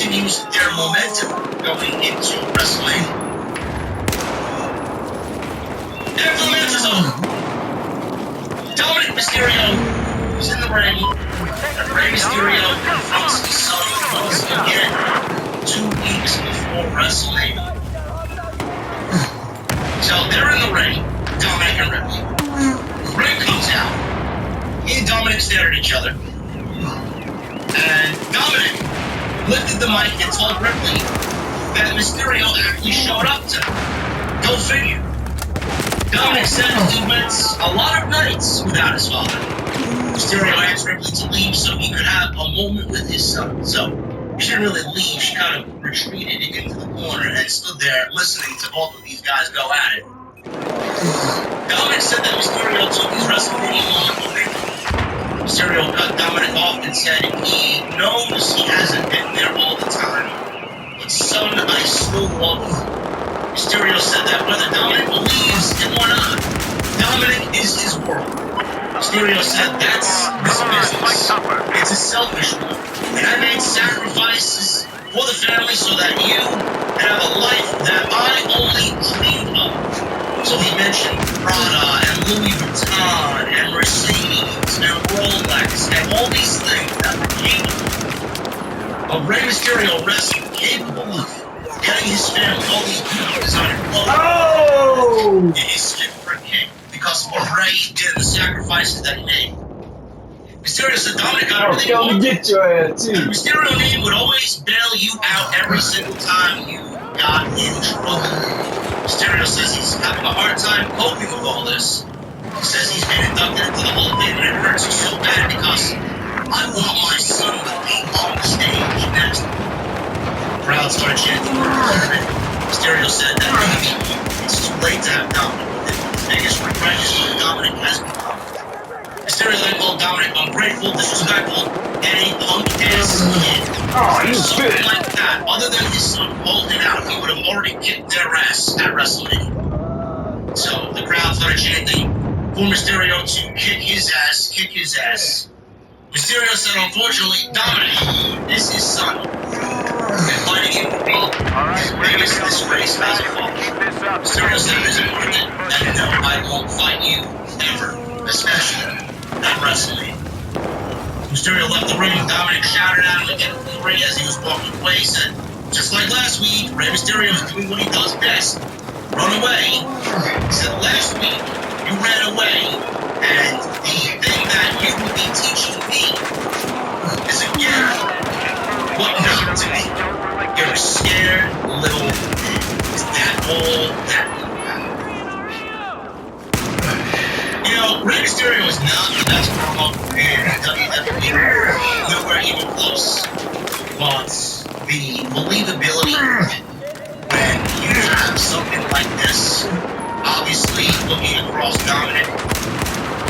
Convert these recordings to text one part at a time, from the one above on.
continues their momentum going into WrestleMania. After the match is over, Dominic Mysterio is in the ring, and Rey Mysterio confronts his son once again 2 weeks before WrestleMania. So they're in the ring, Dominic and Ripley. Rey comes out. He and Dominic stare at each other. And Dominic lifted the mic and told Ripley that Mysterio actually showed up to him. Go figure. Dominic said he went a lot of nights without his father. Mysterio asked Ripley to leave so he could have a moment with his son. So she didn't really leave. She kind of retreated into the corner and stood there listening to both of these guys go at it. Dominic said that Mysterio took his WrestleMania moment away from him. Mysterio cut Dominic off and said he knows he hasn't been there all the time, but son, I still love you. Mysterio said that whether Dominic believes him or not, Dominic is his world. Mysterio said that's his business. It's a selfish one. And I made sacrifices for the family so that you can have a life that I only dreamed of. So he mentioned Prada and Louis Vuitton and Mercedes and Rolex and all these things that were capable of Rey Mysterio wrestling, capable of getting his family all these beautiful designer clothes. Oh! He skipped for a king because of what Rey did and the sacrifices that he made. Mysterio said Dominic got everything Come to get your ass too. and Mysterio name would always bail you out every single time you got in trouble. Mysterio says he's having a hard time coping with all this. He says he's been inducted into the Hall of Fame and it hurts him so bad because I want my son to be on the stage next. The crowd started chanting for him. Mysterio said that maybe it's too late to have Dominic with him. The biggest regret is what Dominic has become. Mysterio then called Dominic ungrateful, disrespectful, and a punk-ass kid. Oh, you Something spit. like that. Other than his son holding out, he would have already kicked their ass at WrestleMania. So the crowd started chanting for Mysterio to kick his ass, kick his ass. Mysterio said, unfortunately, Dominic is his son. And fighting him would be his biggest disgrace as a father. Mysterio said it is important that you know I won't fight you ever, especially at WrestleMania. Mysterio left the ring. Dominic shouted at him again from the ring as he was walking away. He said, just like last week, Rey Mysterio is doing what he does best. Run away. He said, last week, you ran away. And the thing that you would be teaching me is again what not to be. You're a scared little man. Is that all that you have? You know, Rey Mysterio is not the best promo in WWE. Nowhere even close. But the believability when you have something like this, obviously looking across Dominic,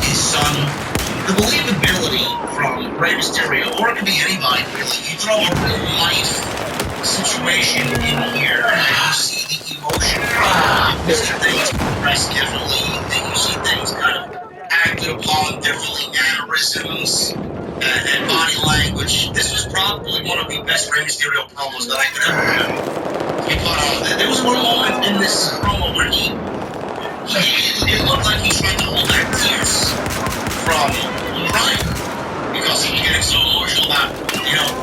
his son, the believability from Rey Mysterio, or it could be anybody really, you throw a real life situation in here and you see the emotion, you see things progress differently, you see things kind of acted upon differently, mannerisms and body language. This was probably one of the best Rey Mysterio promos that I could ever do. Because there was one moment in this promo where it looked like he tried to hold back tears from crying because he was getting so emotional about,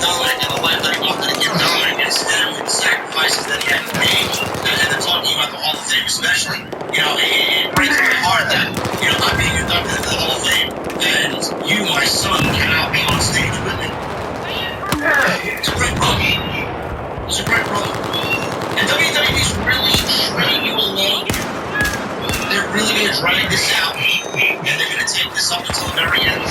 Dominic and the life that he wanted to give Dominic and his family, the sacrifices that he had to make, and then talking about the Hall of Fame especially. It breaks my heart that, I'm being inducted into the Hall of Fame, and you, my son, cannot be on stage with me. It's a great promo. It's a great promo. And WWE's really stringing you along here. They're really going to drag this out, and they're going to take this up until the very end,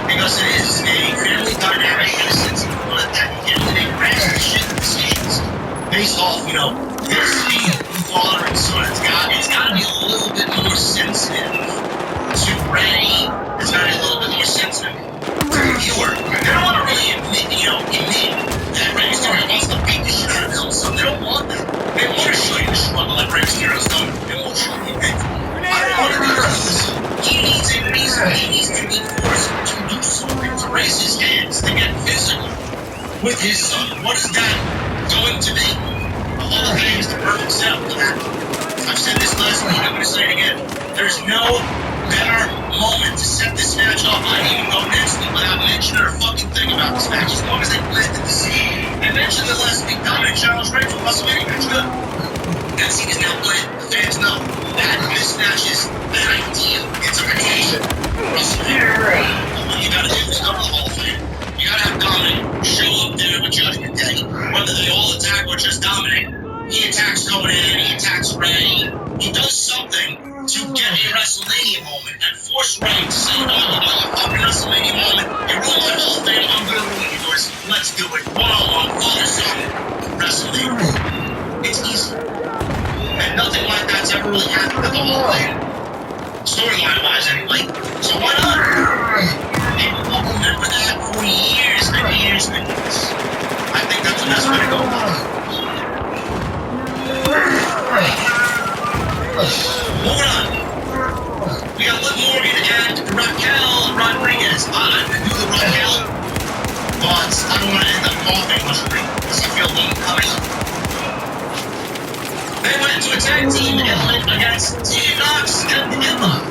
because it is a family dynamic in a sense that you can't make rash decisions based off, this being father and son. It's got to be a little bit more sensitive to Rey. It's got to be a little bit more sensitive to the viewer. They don't want to really admit that Rey Mysterio wants to beat the shit out of his own son. They don't want that. They want to show you the struggle that Rey Mysterio's done. They won't show you that. I don't want to do this. He needs a reason. He needs to be forced to do something, to raise his hands, to get physical. with his son. What is that going to be? The Hall of Fame is the perfect setup for that. I've said this last week, I'm going to say it again. There's no better moment to set this match up. I didn't even go next week without mentioning a fucking thing about this match, as long as they planted the seed. I mentioned it last week, Dominic Challenge Ray for WrestleMania match, good. That seed is now planted. The fans know that this match is an ideal interpretation of WrestleMania. What you gotta do is go to the Hall of Fame. You gotta have Dominic show up there with Judgment Day, whether they all attack or just Dominic. He attacks Conan, he attacks Ray. He does something to get a WrestleMania moment and force Ray to say, oh, you want your fucking WrestleMania moment? You ruined my Hall of Fame, I'm gonna ruin yours. Let's do it. One-on-one, father-son, WrestleMania. It's easy. And nothing like that's ever really happened at the Hall of Fame. Storyline-wise, anyway. So why not? People will remember that for years and years and years. I think that's the best way to go about it. Moving on. We got Liv Morgan and Raquel Rodriguez. I could do the Raquel, but I don't want to end up coughing much because I feel one coming up. They went into a tag team against Team Knox and Emma.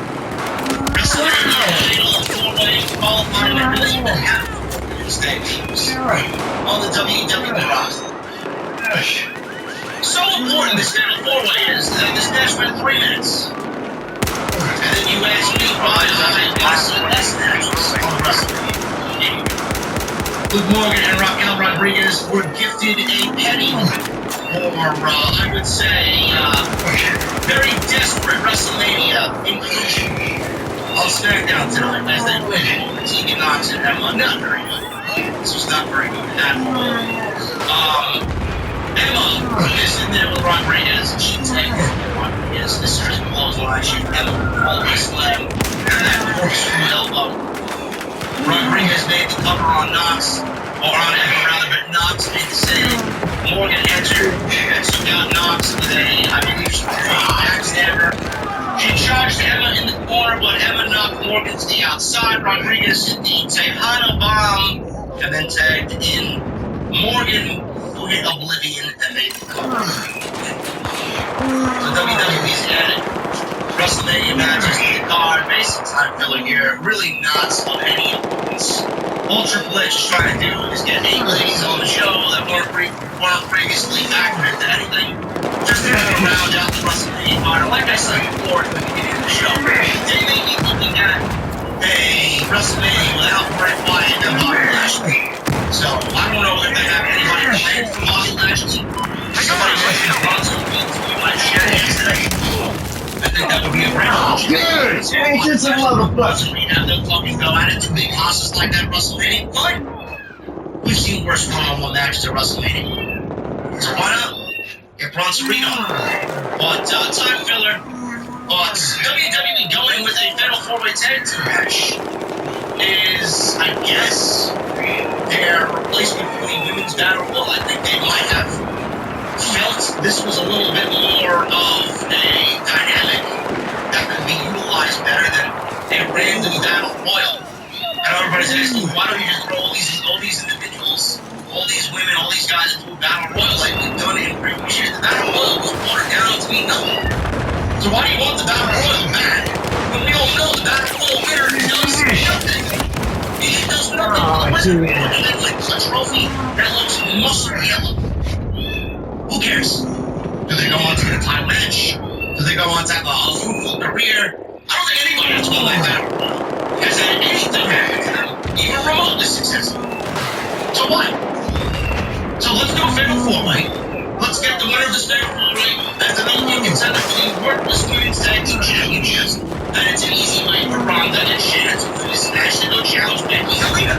WrestleMania Fatal 4-Way qualified, and I really even have these tag teams on the WWE roster. So important this Fatal 4-Way is that this match went 3 minutes. And then you ask me why I want to see less matches on WrestleMania. Liv Morgan and Raquel Rodriguez were gifted a penny, or I would say, very desperate WrestleMania inclusion on SmackDown tonight as they win. Tegan Knox and Emma, not very good. This was not very good at all. Emma is in there with Rodriguez, and she takes Rodriguez. This is clothesline. She Emma always slam, and that corkscrew elbow. Rodriguez made the cover on Knox, or on Emma rather, but Knox made the save. Morgan entered and took out Knox with I believe she was a backstabber. She charged Emma in the corner, but Emma knocked Morgan to the outside. Rodriguez hit the Tejano bomb, and then tagged in Morgan, who hit Oblivion and made the cover. So WWE's added WrestleMania matches to the card. Basic time filler here. Really not of any importance. All Triple H is trying to do is get 8 ladies on the show that weren't previously accurate to anything. Just to round out the WrestleMania card. Like I said before at the beginning of the show, they may be looking at a WrestleMania without Bray Wyatt and Bobby Lashley. So I don't know if they have anybody planned for Bobby Lashley. Somebody mentioned Bronson Reed to my chat yesterday. I think that would be a great option. Dude, it's a motherfucker. Bronson Reed have no fucking go at it. 2 big hosses like that at WrestleMania. Fine. We've seen worse one-on-one matches at WrestleMania. So why not? Get Bronson Reed on. But time filler. But WWE going with a Fatal 4-Way Tag Team match is, I guess, their replacement for the Women's Battle Royal. I think they might have felt this was a little bit more of a dynamic that could be utilized better than a random Battle Royal. And everybody's asking, why don't you just throw all these individuals, all these women, all these guys into a Battle Royal like we've done in previous years? The Battle Royal was watered down to be nothing. So why do you want the Battle Royal back when we all know the Battle Royal winner does nothing? It does nothing. Like a trophy that looks mustard yellow. Who cares? Do they go on to get a title match? Do they go on to have a fruitful career? I don't think anybody that's won that Battle Royal has had anything happen to them even remotely successful. So what? So let's do a Fatal 4-Way. Let's get the winner of this Fatal 4-Way as the number 1 contender for the Worthless Women's Tag Team Championships. And it's an easy way for Ronda and Shayna to lose Nash to go challenge Becky and Lita.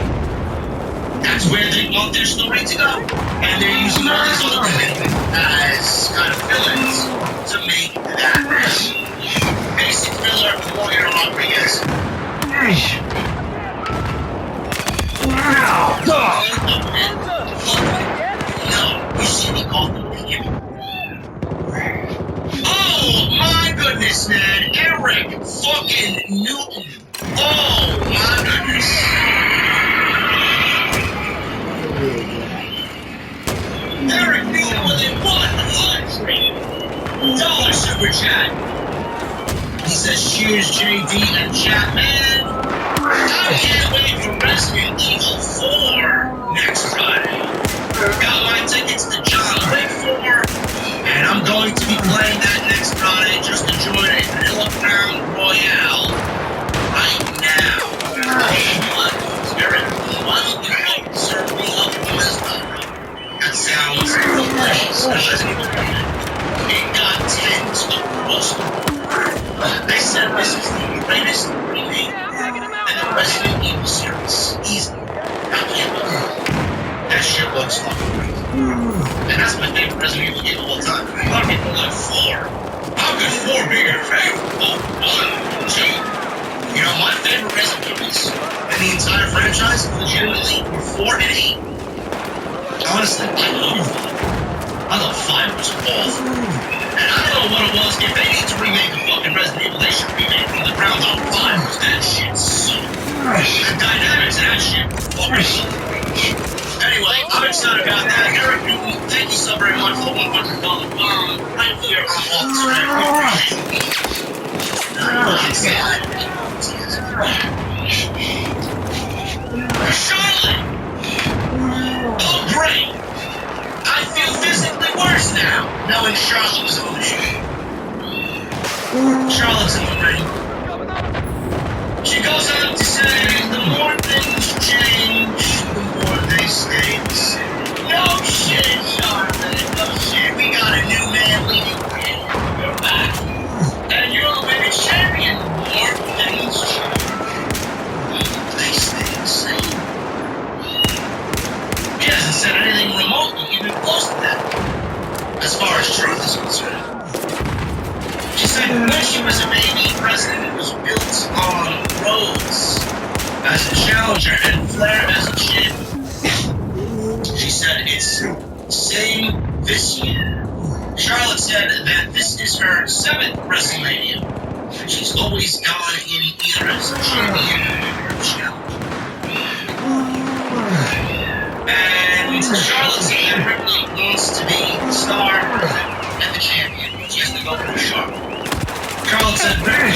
That's where they want their story to go. And they're using all these other women as kind of villains to make that match. Basic filler for Morgan and Rodriguez. No, you see me call them here. Oh my goodness, man. Eric fucking Newton. Oh my goodness. Eric Newman with a $100 super chat. He says, cheers, JD and Chapman. I can't wait for Resident Evil 4 next Friday. Got my tickets to John Wick 4, and I'm going to be playing that next Friday. Just enjoyed a Vanilla Crown Royale right now. Spirit, why don't you help serve me up on this one? That sounds delicious. It got tens of most. They said this is the greatest remake in the Resident Evil series. Easy. I can't believe it. That shit looks fucking great. And that's my favorite Resident Evil game of all time. A lot of people like 4. How could 4 be your favorite? Oh, 1, 2. You know, my favorite Resident Evils in the entire franchise, legitimately, were 4 and 8. Honestly, I love 5. I thought 5 was awful. And I don't know what it was. If they need to remake a fucking Resident Evil, they should remake from the ground up 5, because that shit sucked. The dynamics of that shit were fucking anyway, I'm excited about that. Eric Newton, thank you so very much for the $100 bomb right here on Off the Script. Charlotte! Oh, great! I feel physically worse now, knowing Charlotte was on the show. Charlotte's in the ring. She goes on to say, the more things change, the more they stay the same. No shit, Charlotte, no shit. We got a new man leading the ring. You're back. And you're the women's champion. More things change. They stay the same. He hasn't said anything remotely even close to that, as far as truth is concerned. She said when she was a baby, President was built on Rhodes as a challenger and Flair as a champion. She said it's same this year. Charlotte said that this is her 7th WrestleMania, and she's always gone in either as a champion or a challenger. And Charlotte said that Ripley wants to be the star and the champion. She has to go for Charlotte. Charlotte said Ripley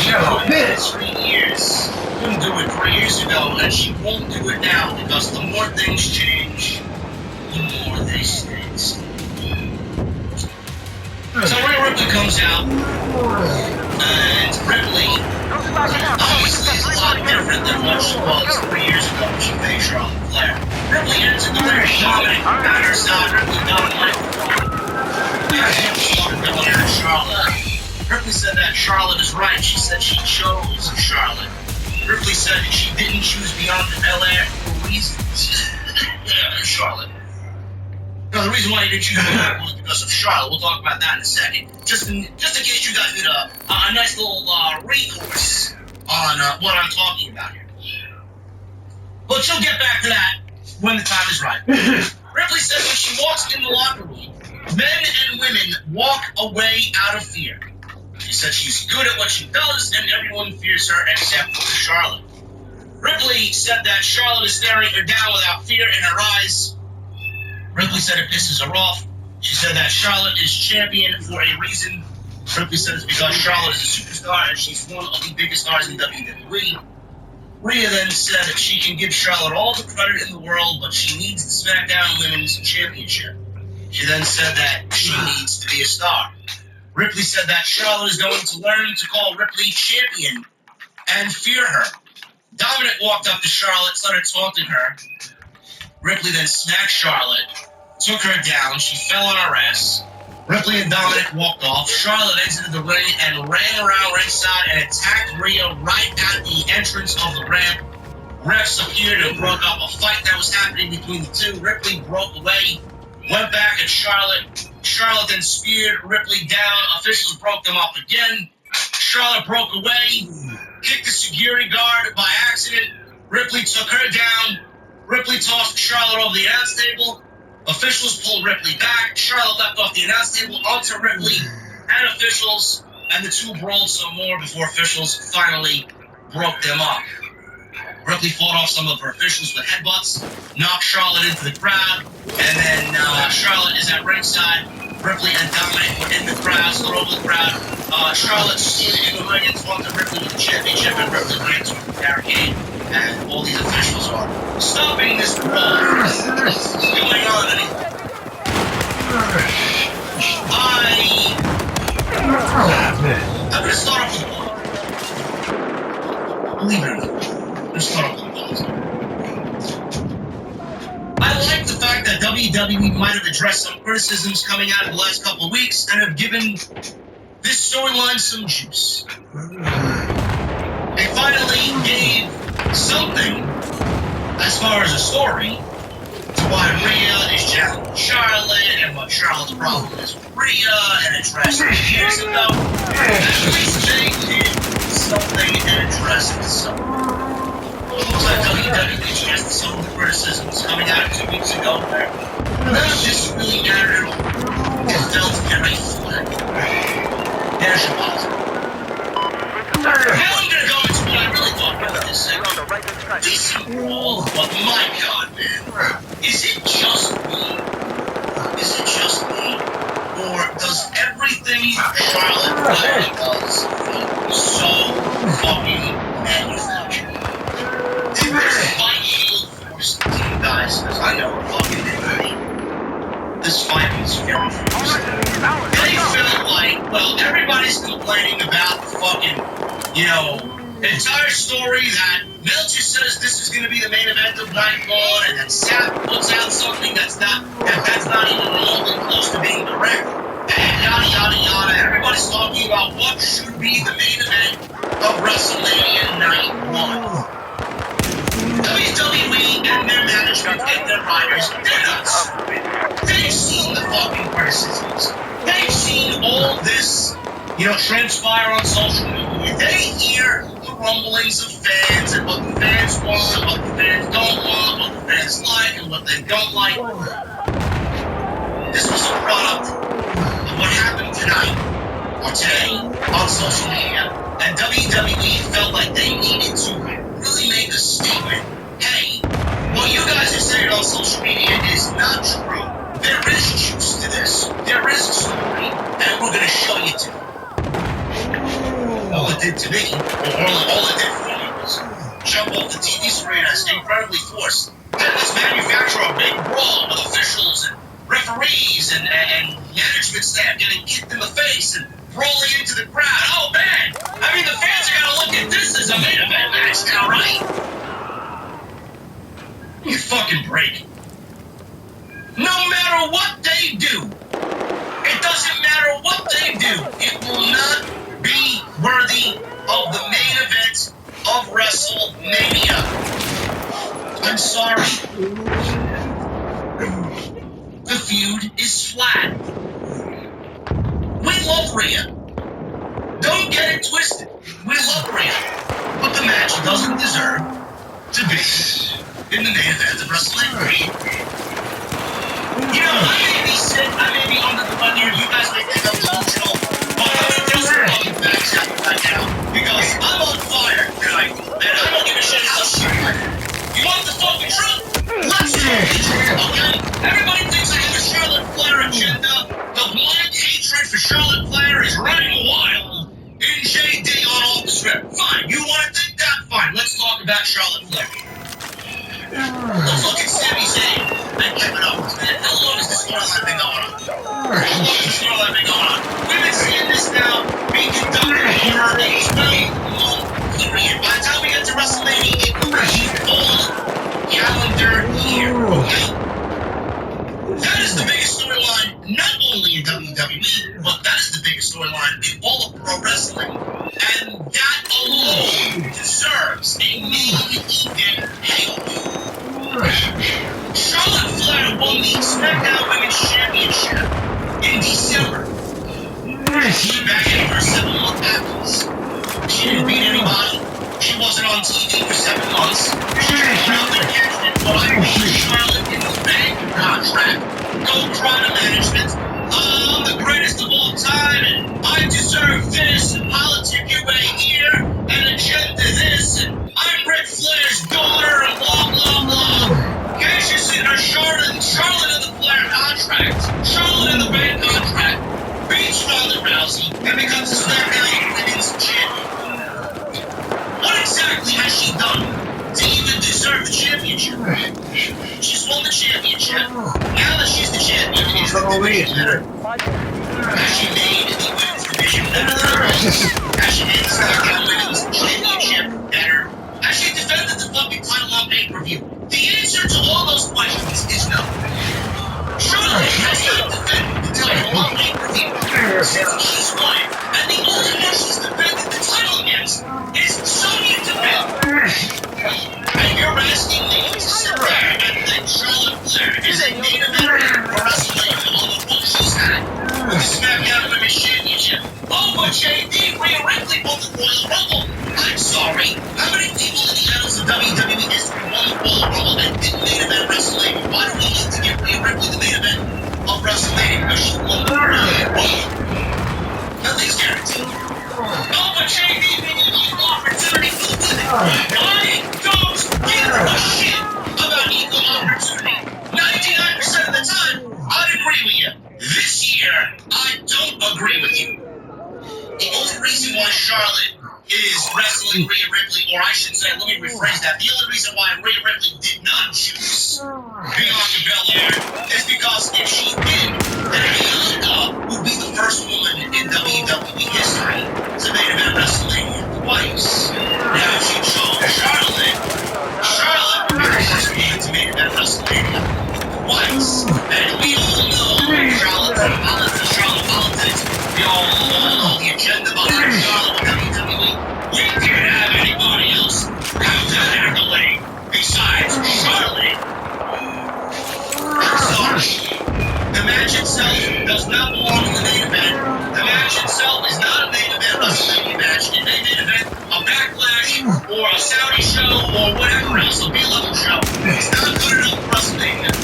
has 3 years. Couldn't do it 3 years ago, and she won't do it now because the more things change, the more they stay the same. So Rhea Ripley comes out, and Ripley obviously is a lot different than what she was 3 years ago when she faced Charlotte Flair. Ripley entered the ring, Dominic at her side. Ripley got a microphone. Charlotte. Ripley said that Charlotte is right. She said she chose Charlotte. Ripley said she didn't choose Bianca Belair for reasons. Charlotte. No, the reason why you didn't choose Bianca was because of Charlotte. We'll talk about that in a second. Just in case you guys need a nice little recourse on what I'm talking about here. But she'll get back to that when the time is right. Ripley said when she walks in the locker room, men and women walk away out of fear. She said she's good at what she does, and everyone fears her except for Charlotte. Ripley said that Charlotte is staring her down without fear in her eyes. Ripley said it pisses her off. She said that Charlotte is champion for a reason. Ripley said it's because Charlotte is a superstar, and she's one of the biggest stars in WWE. Rhea then said that she can give Charlotte all the credit in the world, but she needs the SmackDown Women's Championship. She then said that she needs to be a star. Ripley said that Charlotte is going to learn to call Ripley champion and fear her. Dominic walked up to Charlotte, started taunting her. Ripley then smacked Charlotte, took her down. She fell on her ass. Ripley and Dominic walked off. Charlotte exited the ring and ran around ringside and attacked Rhea right at the entrance of the ramp. Refs appeared and broke up a fight that was happening between the two. Ripley broke away, went back at Charlotte. Charlotte then speared Ripley down. Officials broke them up again. Charlotte broke away, kicked the security guard by accident. Ripley took her down. Ripley tossed Charlotte over the announce table. Officials pulled Ripley back. Charlotte leapt off the announce table onto Ripley and officials, and the two brawled some more before officials finally broke them up. Ripley fought off some of her officials with headbutts, knocked Charlotte into the crowd, and then Charlotte is at ringside. Ripley and Dominic were in the crowd, stood over the crowd. Charlotte stood in the ring and taunted Ripley with the championship, and Ripley ran to the barricade. And all these officials are stopping this brawl. What's going on? I'm going to start off with the ball. Believe it or not, I'm going to start off with the ball. I like the fact that WWE might have addressed some criticisms coming out of the last couple of weeks and have given this storyline some juice. They finally gave something as far as a story to why Rhea is challenging Charlotte and what Charlotte's problem is with Rhea and addressed it years ago. At least they did something and addressed some. It looks like WWE addressed some of the criticisms coming out 2 weeks ago where none of this really mattered at all. It felt very flat. There's your positive. Now I'm going to go into what I really thought about this segment. Decent brawl, but my God, man. Is it just me? Is it just me? Or does everything Charlotte Flair does feel so fucking manufactured? Did this fight feel forced to you guys? Because I know fucking anybody. This fight was very forced. They felt like, well, everybody's complaining about the fucking, entire story that Meltzer says this is going to be the main event of night one, and then Seth puts out something that's not even remotely close to being correct, and yada yada yada. Everybody's talking about what should be the main event of WrestleMania Night 1. WWE and their management and their writers, they're not stupid. They've seen the fucking criticisms. They've seen all this, transpire on social media. They hear the rumblings of fans and what the fans want, what the fans don't want, what the fans like and what they don't like. This was a product of what happened tonight or today on social media, and WWE felt like they needed to really make a statement. Hey, what you guys are saying on social media is not true. There is juice to this. There is a story, and we're going to show you to it. All it did to me, or all it did for me, was jump off the TV screen as incredibly forced. Let's manufacture a big brawl with officials and referees and management staff getting kicked in the face and rolling into the crowd. Oh, man! I mean, the fans are going to look at this as a main event match now, right? You fucking break. No matter what they do, it doesn't matter what they do, it will not be worthy of the main event of WrestleMania. I'm sorry. The feud is flat. We love Rhea. Don't get it twisted. We love Rhea. But the match doesn't deserve to be in the main event of WrestleMania. I may be sick, I may be under the weather, you guys may think I'm delusional, but I'm going to tell some fucking facts right now, because I'm on fire tonight, and I don't give a shit how shit I am. You want the fucking truth? Let's talk the truth, okay? Everybody thinks I have a Charlotte Flair agenda. The blind hatred for Charlotte Flair is running wild in JD on off the script. Fine, you want to think that? Fine, let's talk about Charlotte Flair. Let's look at Sami Zayn and Kevin Owens, man. How long has this storyline been going on? We've been seeing this now being conducted over a 12-month period. By the time we get to WrestleMania, it will be a full calendar year, okay? That is the biggest storyline, not only in WWE, but that is the biggest storyline in all of pro wrestling. And that alone deserves a main event payoff. Charlotte Flair won the SmackDown Women's Championship in December. She came back in for a 7-month absence. She didn't beat anybody. She wasn't on TV for 7 months. She came out there catching what I call Charlotte in the bank contract. Go cry to management. I'm the greatest of all time, and I deserve this, and politic your way here, and agenda this, and I'm Ric Flair's daughter, and blah, blah, blah. Can't you see her Charlotte and the Flair contract. Charlotte and the bad contract beats Ronda Rousey and becomes the SmackDown Women's Champion. What exactly has she done to even deserve the championship? She's won the championship. Now that she's the champion, is the division better? Has she made the women's division better than it was? Has she made the SmackDown Women's Championship better? Has she defended the fucking title on pay-per-view? The answer to all those questions is no. Charlotte has not defended the title on pay-per-view since she's won it, and the only one she's defended the title against is Sonya Deville. And you're asking me to sit there and think Charlotte Flair is a main eventer for WrestleMania on the book she's had with the SmackDown Women's Championship. Oh, but JD, Rhea Ripley won the Royal Rumble. I'm sorry. How many people in the annals of WWE history won the Royal Rumble and didn't main event WrestleMania? Why do we need to give Rhea Ripley the main event of WrestleMania because she won the Royal Rumble? Nothing's guaranteed. Oh, but JD, we need equal opportunity for the women. I don't give a shit about equal opportunity. 99% of the time, I'd agree with you. This year, I don't agree with you. The only reason why Charlotte is wrestling Rhea Ripley, or I should say, let me rephrase that. The only reason why Rhea Ripley did not choose Bianca Belair is because if she did, then Bianca would be the first woman in WWE history to main event WrestleMania twice. Now, if she chose Charlotte would be the first woman to main event WrestleMania twice. And we all know Charlotte politics. We all know the agenda behind Charlotte with WWE. We can't have anybody else have that accolade besides Charlotte. I'm sorry. The match itself does not belong in the main event. The match itself is not a main event WrestleMania match. It may main event a Backlash or a Saudi show or whatever else, a B-level show. It's not good enough for WrestleMania.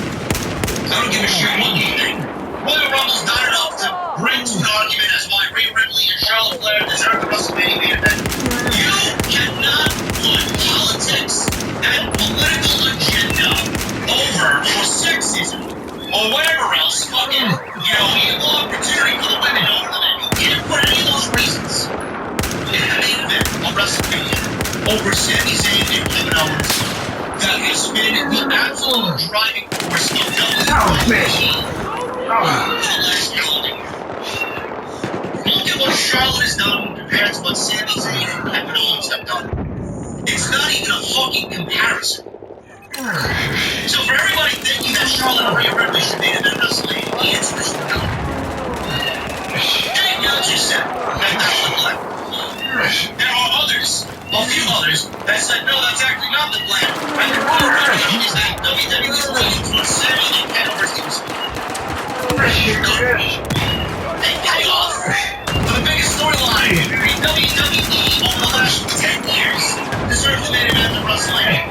I don't give a shit what you think. Royal Rumble's not enough to bring to an argument as why Rhea Ripley and Charlotte Flair deserve the WrestleMania main event. You cannot put politics and political agenda over for sexism or whatever else, fucking, equal opportunity for the women over the men. You can't put any of those reasons in the main event of WrestleMania over Sami Zayn and Kevin Owens. That has been the absolute driving force of WWE. Look at what Charlotte has done compared to what Sami Zayn and Kevin Owens have done. It's not even a fucking comparison. So for everybody thinking that Charlotte and Rhea Ripley should main event WrestleMania, the answer is no. Dave Meltzer said that that's the plan. There are others, a few others, that said no, that's actually not the plan. And the real reason is that WWE is leaning towards Sami and Kevin versus they pay off for the biggest storyline in WWE over the last 10 years. Deserves the main event of WrestleMania.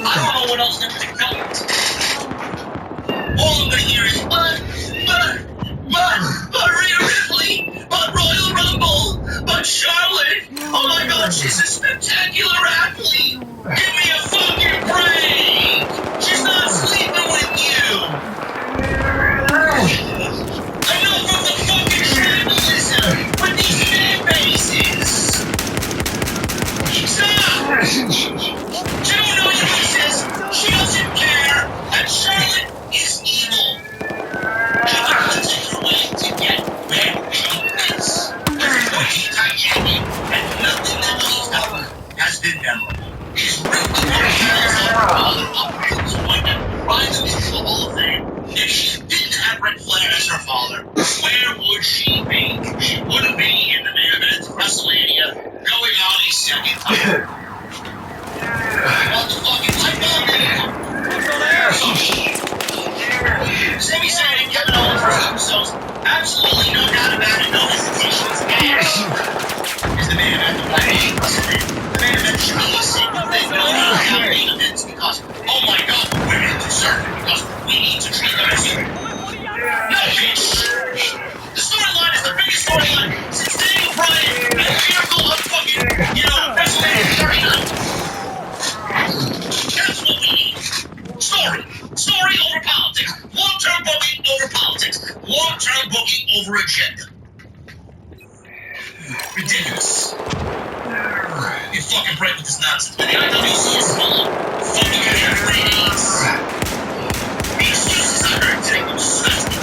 I don't know what else they're going to tell you. All I'm going to hear is, but Rhea Ripley, but Royal Rumble, but Charlotte. Oh my God, she's a spectacular athlete. Give me a fucking break. She's not sleeping with you. Enough of the fucking tribalism with these fan bases. Stop. She don't know your faces. She doesn't care. And Charlotte is evil. She's a particular way to get where she is. She's Titanic, and nothing that she's done has been memorable. She's ripped the ponytails of her father up to the point and ride them into the Hall of Fame. If she didn't have Ric Flair as her father, where would she be? She wouldn't be in the main event of WrestleMania going on a second time. What the fucking light bulb Sami Zayn and Kevin Owens versus Usos, absolutely no doubt about it, no hesitation. Is the main event of WrestleMania. The main event should be easy. They don't have main events because, oh my God, the women deserve it because we need to treat them as equal. No, bitch. The storyline is the biggest storyline since Daniel Bryan and the miracle of fucking, WrestleMania 39. That's what we need. Story. Story over politics. Long-term booking over politics. Long-term booking over agenda. Ridiculous. You fucking break with this nonsense, man. The IWC is full of fucking half-brain idiots. The excuses I heard today were disgusting.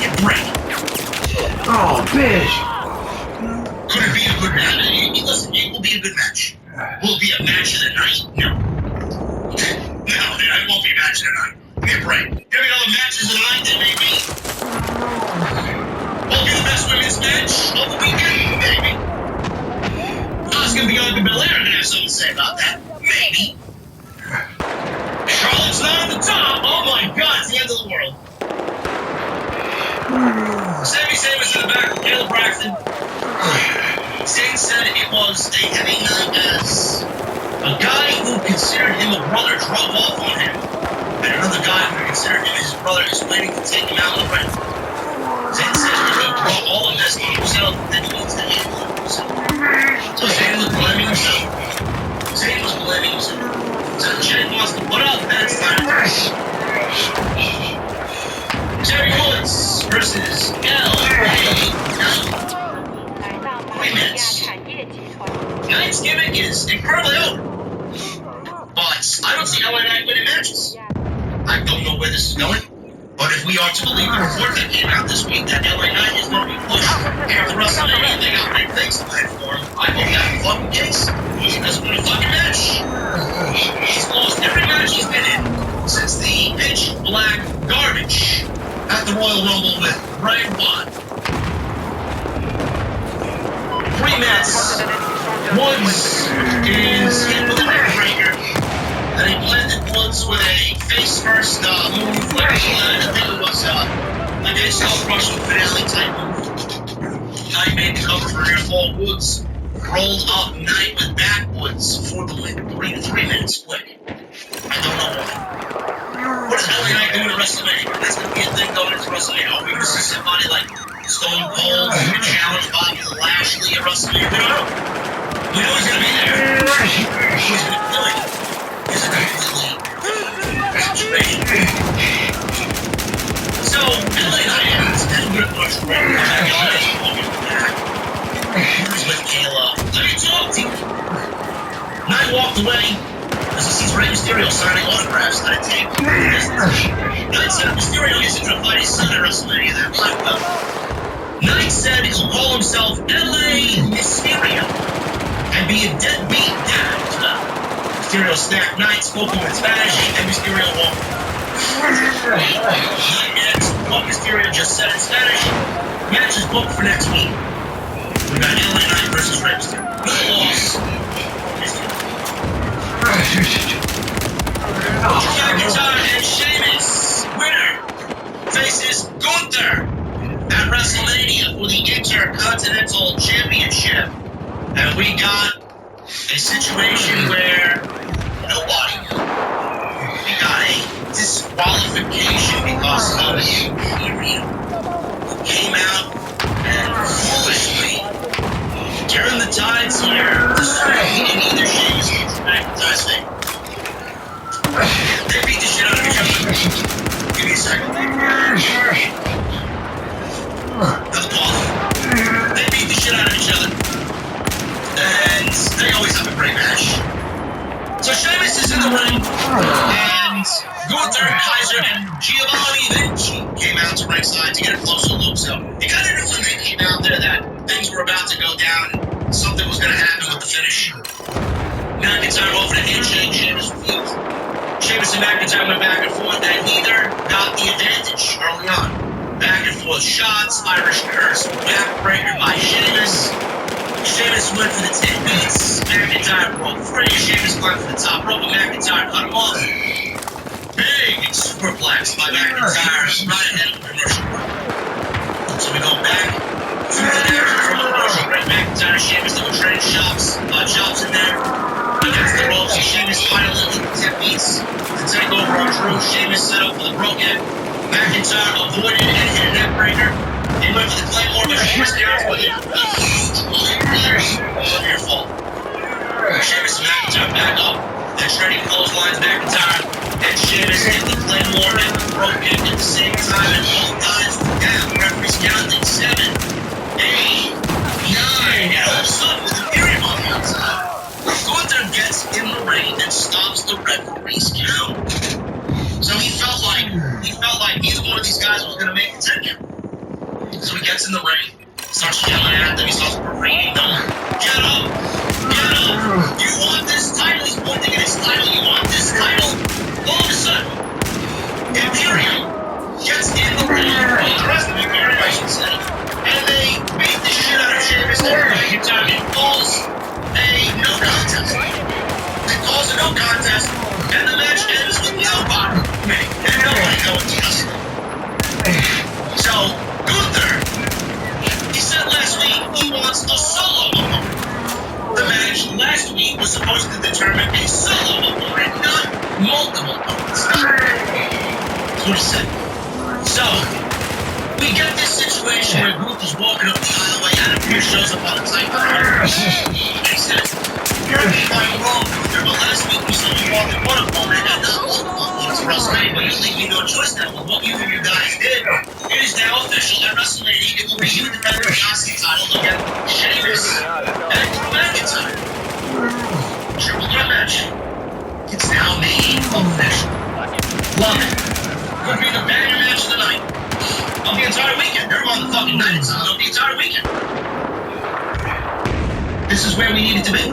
You break. Oh, bitch. Could it be a good match? Listen, it will be a good match. Will it be a match of the night? No. No, it won't be a match of the night. Give me a break. Every other matches of the night there may be. Will it be the best women's match of the weekend? Maybe. Oscar Bianca Belair gonna have something to say about that. Maybe. Charlotte's not on the top. Oh my god, it's the end of the world. Sammy Samus in the back with Caleb Braxton. Sting said it was a heavy night as a guy who considered him a brother drove off on him. And another guy who considered him his brother is waiting to take him out in the ring. Zayn said he brought all of this on himself, then he needs to handle it himself. So Zayn was blaming himself. Zayn was blaming himself. So Jay wants to put up, that's time. Jerry Woods versus L.A. 3 minutes. Knight's gimmick is incredibly over. But I don't see LA Knight winning matches. I don't know where this is going. But if we are to believe the report that came out this week that LA Knight is going to be pushed after WrestleMania, they got big things planned for him. I hope that's the fucking case. He doesn't win a fucking match. He's lost every match he's been in since the pitch black garbage at the Royal Rumble with Bray Wyatt. 3 minutes. Woods is hit with a neck breaker. And he blended Woods with a face-first move, like I think it was like a self-Russian finale type move. Knight made the cover for near fall. Woods rolled up Knight with backwoods for the win. 3 minutes quick. I don't know why. What is LA Knight doing at WrestleMania? That's going to be a thing going into WrestleMania. Are we going to see somebody like Stone Cold who challenged Bobby Lashley at WrestleMania? We don't know. We know he's going to be there. He's going to be doing it. He's a completely situation. So, LA Knight has good much work. Here's with Kayla. Let me talk to you. Knight walked away as he sees Rey Mysterio signing autographs at a table. Knight said Mysterio isn't going to fight his son at WrestleMania. That might well. Knight said he'll call himself LA Mysterio and be a deadbeat dad as well. Mysterio snapped Knight, spoke in Spanish, and Mysterio walked. Knight asked what Mysterio just said in Spanish. Match is booked for next week. We got LA Knight versus Rey Mysterio. No loss. McIntyre and Sheamus, winner, faces Gunther at WrestleMania for the Intercontinental Championship. And we got a situation where nobody knew. We got a disqualification because of Imperium, who came out and foolishly, during the tides here, decided in either Sheamus or McIntyre's thing. They beat the shit out of each other. Give me a second. Another pause. They beat the shit out of each other. And they always have a great match. So Sheamus is in the ring, and Gunther, Kaiser, and Giovanni Vinci came out to ringside to get a closer look. So you kind of knew when they came out there that things were about to go down and something was going to happen with the finish. McIntyre offered a handshake, Sheamus refused. Sheamus and McIntyre went back and forth, and neither got the advantage early on. Back and forth shots, Irish curse, backbreaker by Sheamus. Sheamus went for the 10 beats. McIntyre broke free. Sheamus climbed for the top rope, but McIntyre cut him off. Big superplex by McIntyre right ahead of the commercial break. So we go back to the action from the commercial break. McIntyre and Sheamus doing training chops in there. Against the ropes, Sheamus finally hit the 10 beats to take over on Drew. Sheamus set up for the broken. McIntyre avoided and hit a neck breaker. He went for the Claymore, but Sheamus countered with a huge all your fault. Sheamus and McIntyre back up. Then trading clotheslines, McIntyre And Sheamus hit the Claymore and the broken at the same time, and both guys were down. Referees counting 7, 8, 9, and all of a sudden, with Imperium on the outside, Gunther gets in the ring and stops the referee's count. So he felt like neither one of these guys was gonna make the 10 count. So he gets in the ring, starts yelling at them, he starts berating them. Get up! Get up! You want this title? He's pointing at his title. You want this title? All of a sudden, Imperium gets in the ring, the rest of Imperium, I should say, and they beat the shit out of Sheamus and McIntyre and calls a no contest. It calls a no contest, and the match ends with nobody winning, and nobody going to us. So, Gunther, he said last week he wants a solo opponent. The match last week was supposed to determine a solo opponent, not multiple opponents. That's what he said. So, we get this situation where Gunther's walking up the aisleway, Adam Pearce shows up on a tight car. He says, "You're I'm wrong, Gunther, but last week we said you wanted one opponent and not multiple opponents for WrestleMania, but you leave me no choice now. With what you and your guys did, it is now official at WrestleMania. It will be you defending the Aussie title against Sheamus and Drew McIntyre. Triple threat match. It's now made official. Love it. Could be the banger match of the night. Of the entire weekend. They're on the fucking night. It's on the entire weekend. This is where we needed to be. A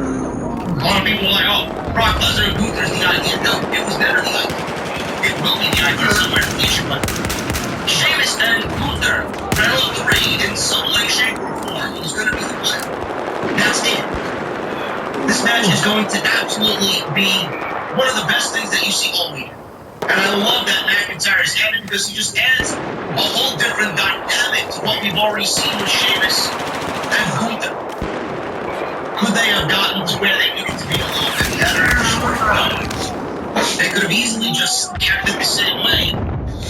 lot of people were like, oh, Brock Lesnar and Gunther's the idea. No, it was never the idea. It will be the idea somewhere in the future, but Sheamus and Gunther battle of the ring in some way, shape, or form. Who's going to be the winner? That's it. This match is going to absolutely be one of the best things that you see all week. And I love that McIntyre is added because he just adds a whole different dynamic to what we've already seen with Sheamus and Gunther. Could they have gotten to where they needed to be a little bit better? They could have easily just kept it the same way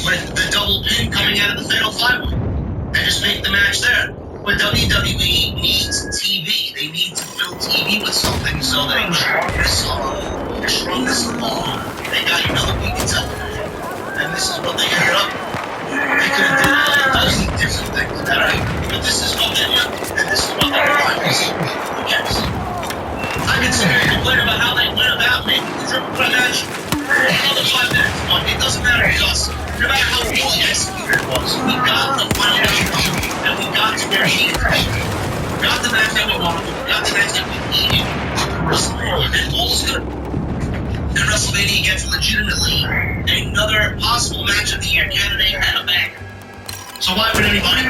with the double pin coming out of the Fatal 5-Way and just make the match there. But WWE needs TV. They need to fill TV with something so they shrunk this along. They shrunk this along. They got another week of television. And this is what they ended up. They could have done a dozen different things. Alright, but this is what they want, and this is what they want. Who cares? I can sit here and complain about how they went about making the triple threat match another 5 minutes. But it doesn't matter to us. No matter how well executed it was, we got the final outcome, and we got to where he needed to be. We got the match that we wanted, we got the match that we needed for WrestleMania, and all is good. And WrestleMania gets legitimately another possible match of the year candidate and a banger. So why would anybody?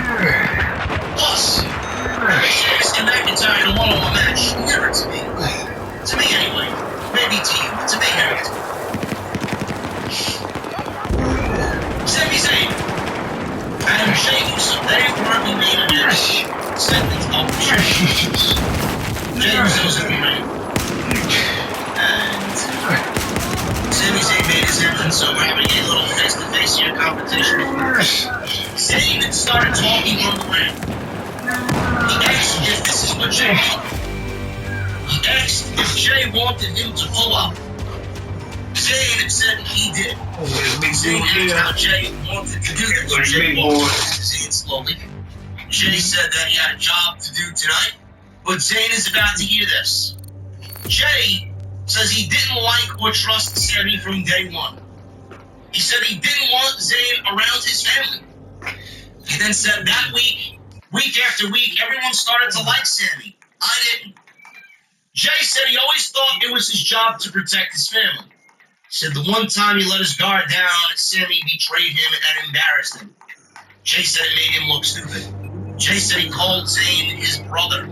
Plus, Sheamus and McIntyre in a one-on-one match, never to me. To me anyway. Maybe to you, but to me never to me. Sami Zayn and Jey Uso, they were the main event segment of the show. Jey Uso's in the ring. And Sami Zayn made his entrance, so we're having a little face-to-face here competition. Zayn started talking on the ring. He asked if this is what Jey wanted. He asked if Jey wanted him to pull up. Zayn said he did. Zayn asked how Jey wanted to do this. Jey walked to Zayn slowly. Jey said that he had a job to do tonight, but Zayn is about to hear this. Jey says he didn't like or trust Sami from day one. He said he didn't want Zayn around his family. He then said that week after week, everyone started to like Sami. I didn't. Jey said he always thought it was his job to protect his family. He said the one time he let his guard down, Sami betrayed him and embarrassed him. Jey said it made him look stupid. Jey said he called Zayn his brother.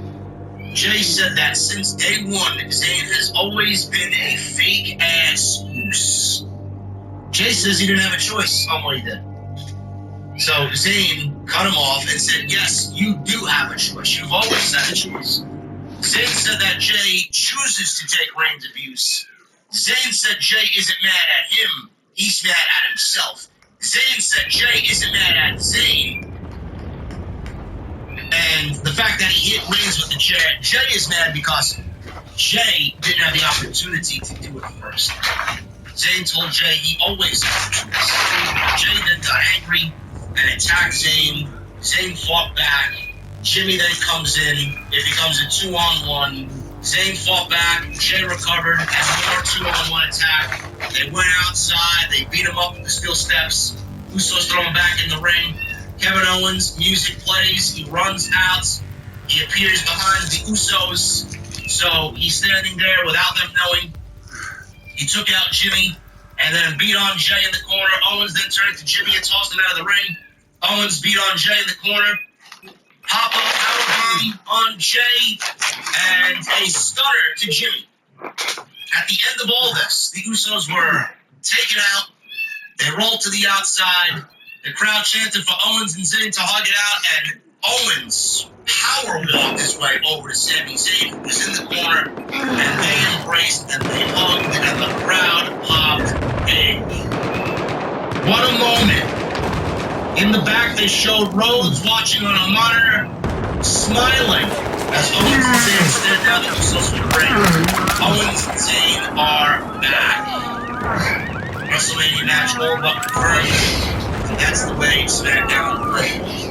Jey said that since day one, Zayn has always been a fake-ass moose. Jey says he didn't have a choice on what he did. So Zayn cut him off and said, yes, you do have a choice. You've always had a choice. Zayn said that Jey chooses to take Reigns' abuse. Zayn said Jey isn't mad at him. He's mad at himself. Zayn said Jey isn't mad at Zayn. And the fact that he hit Reigns with the chair, Jey is mad because Jey didn't have the opportunity to do it first. Zayn told Jay he always told this. Jay then got angry and attacked Zayn. Zayn fought back. Jimmy then comes in. It becomes a 2-on-1. Zayn fought back. Jay recovered. And more 2-on-1 attack. They went outside. They beat him up with the steel steps. Usos throw him back in the ring. Kevin Owens, music plays. He runs out. He appears behind the Usos. So he's standing there without them knowing. He took out Jimmy and then beat on Jay in the corner. Owens then turned to Jimmy and tossed him out of the ring. Owens beat on Jay in the corner. Pop-up powerbomb on Jay and a stunner to Jimmy. At the end of all this, the Usos were taken out. They rolled to the outside. The crowd chanted for Owens and Zayn to hug it out, and Owens power walked his way over to Sami Zayn, who was in the corner, and they embraced and they hugged, and the crowd popped big. What a moment. In the back, they showed Rhodes watching on a monitor, smiling as Owens and Zayn stared down the Usos from the ring. Owens and Zayn are back. WrestleMania match all but confirmed. And that's the way SmackDown rolls.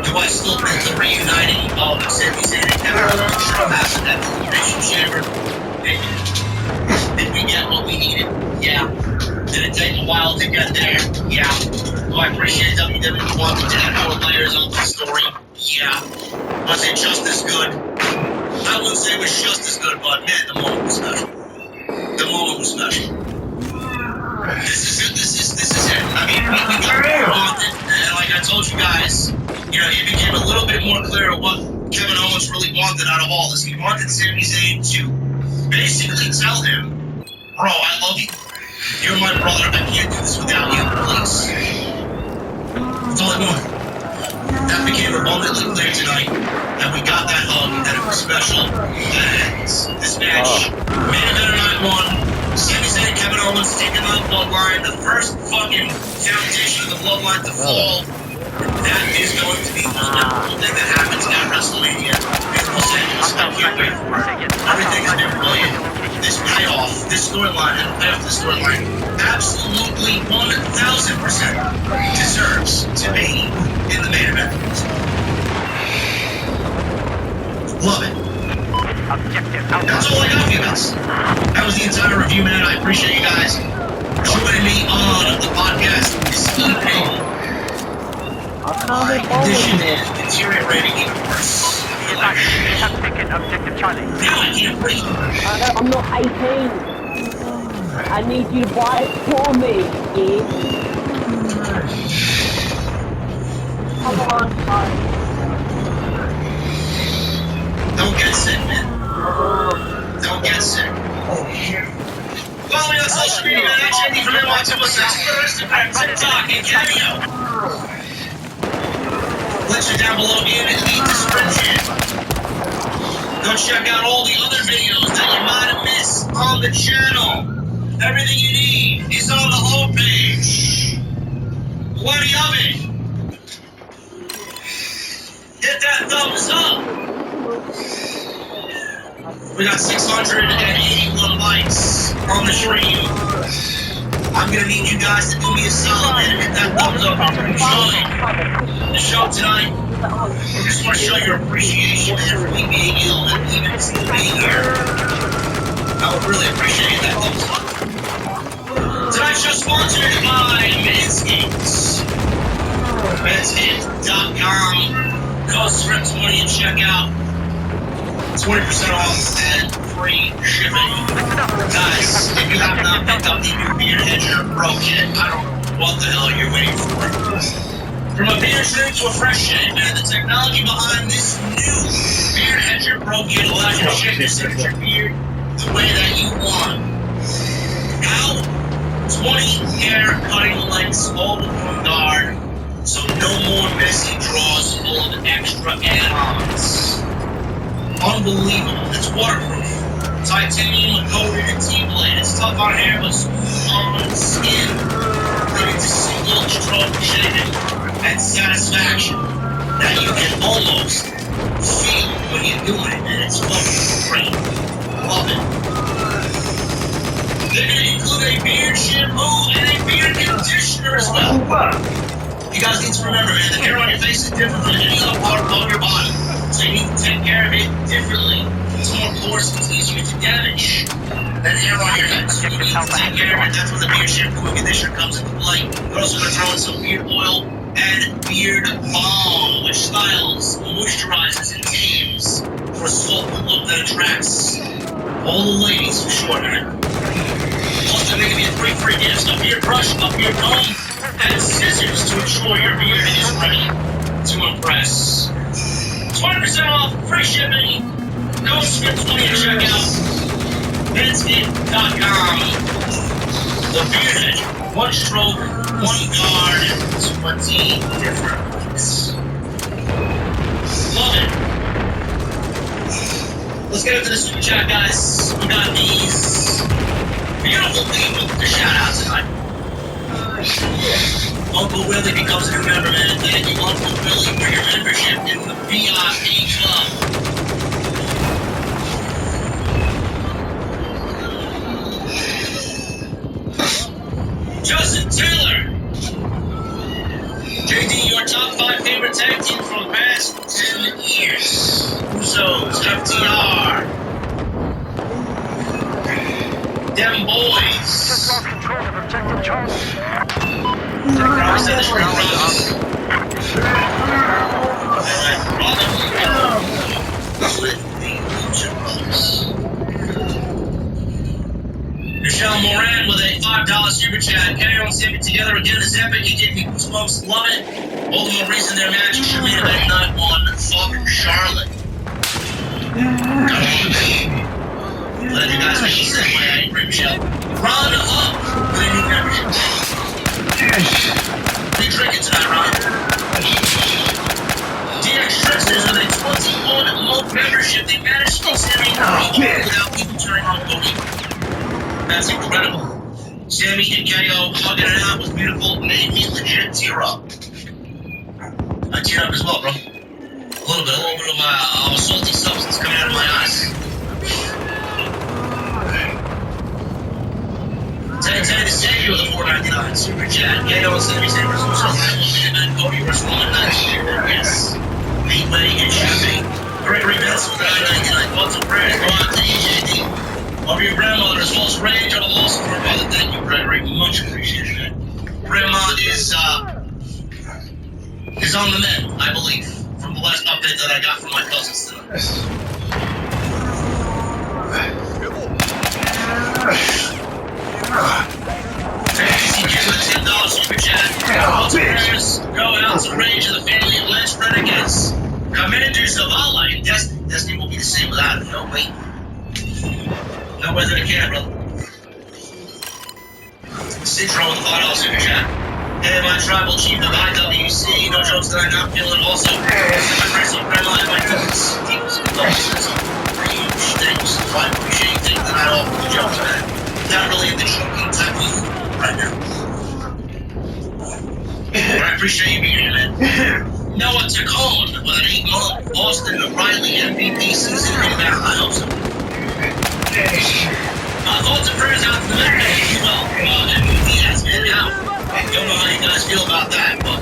Do I still think the reuniting of Sami Zayn and Kevin Owens should have happened at the Elimination Chamber? Maybe. Did we get what we needed? Yeah. Did it take a while to get there? Yeah. Do I appreciate WWE wanting to add more layers onto the story? Yeah. Was it just as good? I wouldn't say it was just as good, but man, the moment was special. The moment was special. This is it. I mean, we got more on it, and like I told you guys, it became a little bit more clear what Kevin Owens really wanted out of all this. He wanted Sami Zayn to basically tell him, bro, I love you. You're my brother. I can't do this without you. Please. That's all I wanted. That became abundantly clear tonight. That we got that hug. That it was special. And this match, main event night 1. Sami Zayn and Kevin Owens taking on the Bloodline. The first fucking foundation of the Bloodline to fall. That is going to be the most memorable thing that happens at WrestleMania in Los Angeles. I can't wait for it. Everything has been brilliant. This payoff, this storyline, and the payoff of this storyline absolutely 1,000% deserves to be in the main event. Love it. That's all I got for you guys. That was the entire review, man. I appreciate you guys joining me on the podcast this evening. My condition is deteriorating even worse. Now I can't breathe. I'm not 18. I need you to buy it for me, yeah? Come on, buddy. Don't get sick, man. Don't get sick. Follow me on social media at HND from NY206, Instagram, TikTok, and Cameo. Links are down below in the description. Go check out all the other videos that you might have missed on the channel. Everything you need is on the homepage. Plenty of it. Hit that thumbs up. We got 681 likes on the stream. I'm gonna need you guys to do me a solid and hit that thumbs up and enjoy the show tonight. We just want to show your appreciation for me being ill and even still being here. I would really appreciate that thumbs up. Tonight's show sponsored by Manscaped. Manscaped.com. Code STRIP20 and check out. 20% off and free shipping. Guys, if you have not picked up the new Beard Hedger Pro Kit, I don't know what the hell you're waiting for. From a beard trim to a fresh shave, man, the technology behind this new Beard Hedger Pro Kit allows you to shape your signature beard the way that you want. Now, 20 hair cutting lengths all with one guard, so no more messy draws full of extra add-ons. Unbelievable. It's waterproof. Titanium coated and T-blade. It's tough on hair, but smooth on skin. Leading to single stroke shaving and satisfaction that you can almost feel when you're doing it, and it's fucking great. Love it. They're going to include a beard shampoo and a beard conditioner as well. You guys need to remember, man, the hair on your face is different from any other part of your body. So you need to take care of it differently. It's more porous, it's easier to damage than hair on your head. So you need to take care of it. That's where the beard shampoo and conditioner comes into play. We're also going to throw in some beard oil and beard balm, which styles, moisturizes, and tames for a sculpted look that attracts all the ladies for sure, man. Plus, they're making me a great free gifts: a beard brush, a beard comb, and scissors to ensure your beard is ready to impress. 20% off, free shipping. Go skip 20 at checkout. Manscaped.com. The Beard Edge. One stroke, one guard, 20 different looks. Love it. Let's get into the super chat, guys. We got these beautiful people to shout out tonight. Uncle Willie becomes a new member, man. Thank you, Uncle Willie, for your membership in the VIP Club. Justin Taylor. JD, your top 5 favorite tag team from the past 10 years. Usos, FTR. Them boys. Rouse and the Street Rouse. With the Lucha Brothers. Michelle Moran with a $5 super chat. Carry on, send it together again. It's epic. You gave me goosebumps. Love it. All the more reason their match should be at night one. Fuck Charlotte. Glad you guys make the same way. I agree, Michelle. Ron up with a new membership. What are you drinking tonight, Ron? DX Tricksters with a 21-month membership. They managed to Sammy without people turning on Cody. That's incredible. Sammy and KO hugging it out was beautiful. Made me legit tear up. I teared up as well, bro. A little bit of salty substance coming out of my eyes. Tay the Savior with a $4.99 super chat. KO and Sammy Sabers also and Cody versus Roman Reigns. Yes. Meatway and Shipping. Gregory Benson with a $9.99. Lots of prayers go out to EJD. Love your grandmother as well as Rage on the loss of her mother. Thank you, Gregory. Much appreciated, man. Grandma is on the mend, I believe, from the last update that I got from my cousins tonight. Fantasy Kid with a $10 super chat. Lots of prayers go out to Rage and the family of Lance Renegades. Commander Zavala and Destiny will be the same without him. No, wait. No way that I can, brother. Citro with a $5 super chat. Hey, my tribal chief of IWC. No jokes that I'm not feeling. Also, my personal grandma and my cousins. Deepest condolences for huge things. So I appreciate you taking the night off with the jokes, man. Not really in the choking type of mood right now. But I appreciate you being here, man. Noah Tacone with an 8-month Austin Riley MVP season rebound. I hope so. Thoughts and prayers out to the men as well. MVP has been out. Don't know how you guys feel about that, but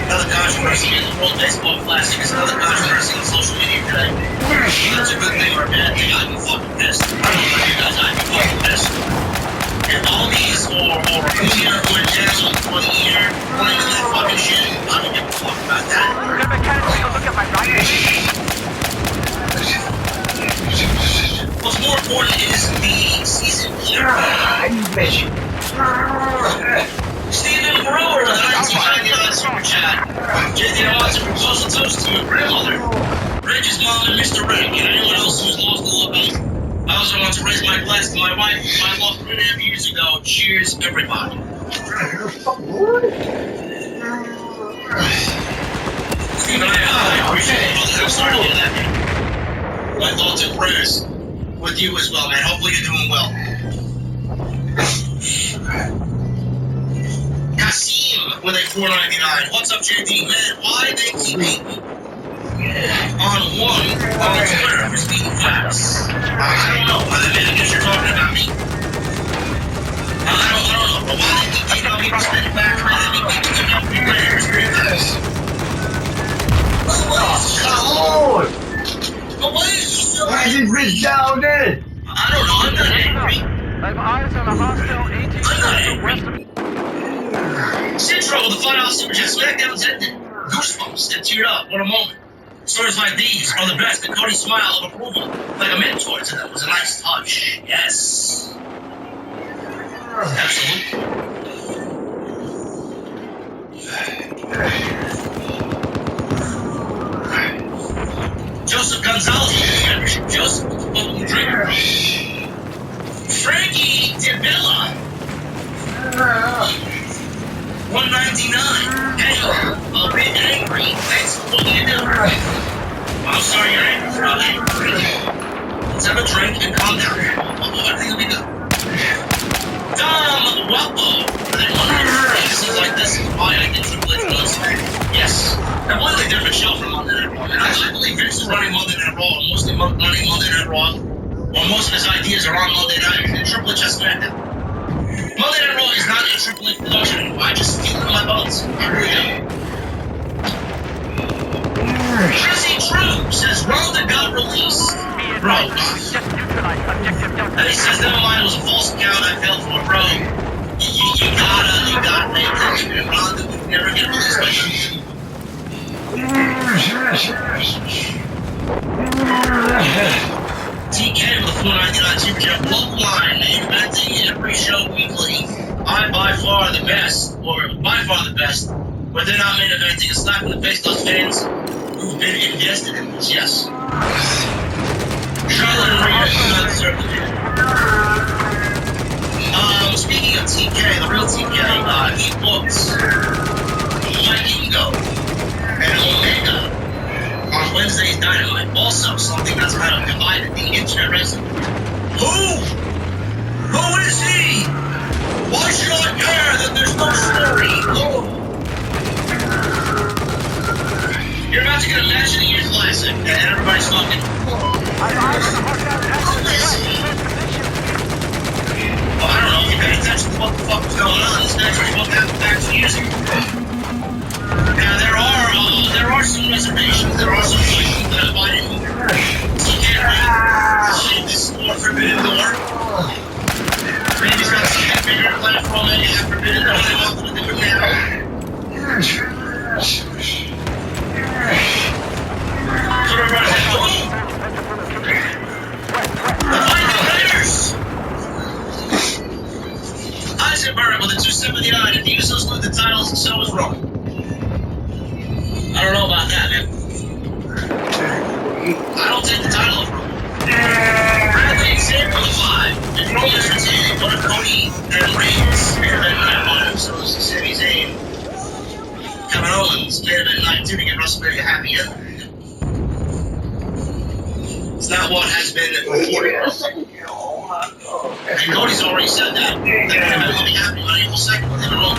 another controversy in the World Baseball Classic is another controversy on social media today. That's a good thing or a bad thing. I'd be fucking pissed. I don't know about you guys, I'd be fucking pissed. If Albies or Acuna went down for the year playing in that fucking shit, I don't give a fuck about that. Look at my right. What's more important is the season here. Stephen Brewer with a $19.99 super chat. JD, I want to propose a toast to your grandmother, Reggie's mom, and Mr. Reg, and anyone else who's lost a loved one. I also want to raise my glass to my wife, who I lost 3.5 years ago. Cheers, everybody. Stephen, I appreciate it. I'm sorry to hear that, man. My thoughts and prayers with you as well, man. Hopefully you're doing well. Kasim with a $4.99. What's up, JD? Man, why they keep me on Twitter for speaking facts? I don't know. I guess you're talking about me. Come on! But why is he so Why is this angry? bitch down there? I don't know, I'm not angry. I have eyes on a hostile AT I'm not angry. west of... Citro with the $5 super chat. SmackDown's ended. Goosebumps and teared up. What a moment. Stories like these are the best, and Cody's smile of approval, like a mentor to them, was a nice touch. Yes. Absolutely. Joseph Gonzalez with the membership. Joseph, what the fuck are you drinking from? Frankie DeVilla. 199. Hey, a bit angry. Thanks for what you do. I'm sorry you're angry. You're not angry. Let's have a drink and calm down. Everything will be good. Dom Wapo. This like this is why I get Triple H most Yes. A completely different show from Monday Night Raw. And I believe Vince is running Monday Night Raw, and mostly running Monday Night Raw, or most of his ideas are on Monday Night, and Triple H has SmackDown. Monday Night Raw is not a Triple H production anymore. I just feel it in my bones. I really do. Chrissy True says Ronda got released. Bro. Just neutralize objective Delta. And he says, never mind, it was a false account I fell for, bro. You gotta pay attention. And Ronda would never get released by you. TK with the 499 Super Chat. Bloodline, inventing every show weekly. I'm by far the best, but they're not main eventing. A slap in the face those fans who've been invested in this, yes. Charlotte and Rhea do not deserve the win. Speaking of TK, the real TK, he booked Mike Ego and Omega on Wednesday's Dynamite. Also, something that's kind of divided the internet wrestling. Who is he? Why should I care that there's no story? Oh. You're about to get a match of the year classic, and everybody's talking. I have eyes on a hostile Who is he? Well, I don't know if you paid attention to what the fuck was going on. This match was booked back 2 years ago. Now, there are some reservations. There are some questions that I didn't hear. So you can't really this more Forbidden Door. Maybe he's got some bigger platform than you have Forbidden Door. They want to do it now. So everybody's like, oh! The Viking Raiders! Eisenberg with a 279. If the Usos lose the titles, so is wrong. I don't know about that, man. I don't take the title of Roman. Bradley Xavier with a 5. If Roman's retaining, what if Cody and Reigns main event night one? So it's Sami Zayn, Kevin Owens main event night 2 to get WrestleMania happy ending. It's not what has been reported. And Cody's already said that. They're going to be happy on April 2nd with him alone.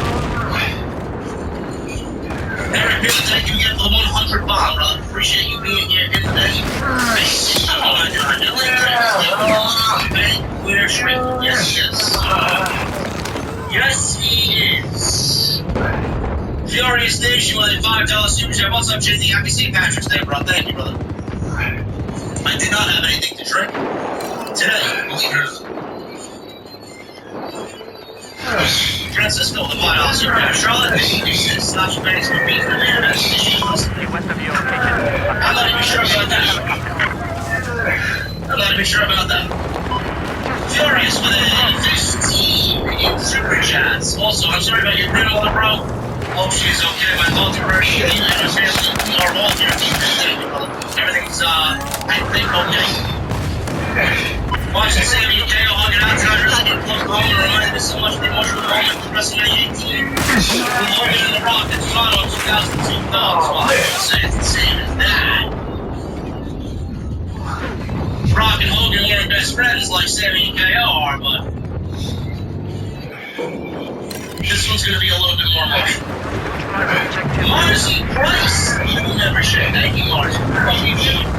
Eric Bill, thank you again for the 100 bomb, brother. Appreciate you being here again today. Oh my god, We're shrimp. Yes, yes. Yes, he is. Furious Nation with a $5 super chat. What's up, Jizzy? Happy St. Patrick's Day, bro. Thank you, brother. I did not have anything to drink today, believe it or not. Francisco, the $5 super chat. Charlotte, Sasha Banks will beat the man. West of your location. I'm not even sure about that. I'm not even sure about that. Furious with a 15 in super chats. Also, I'm sorry about your grandmother, bro. Hope she's okay. My thoughts are very shitty. And her family are all here. Thank you, brother. Everything's, I think, okay. Watching Sammy and KO hugging out tonight really getting close to home and reminded me so much of the emotional moment of WrestleMania 18 with Hogan and The Rock in Toronto in 2002 dogs. Well, I wouldn't say it's the same as that. Rock and Hogan weren't best friends like Sammy and KO are, but this one's going to be a little bit more emotional. Marcy Price, you never share. Thank you, Marcy. Love you, Jimmy.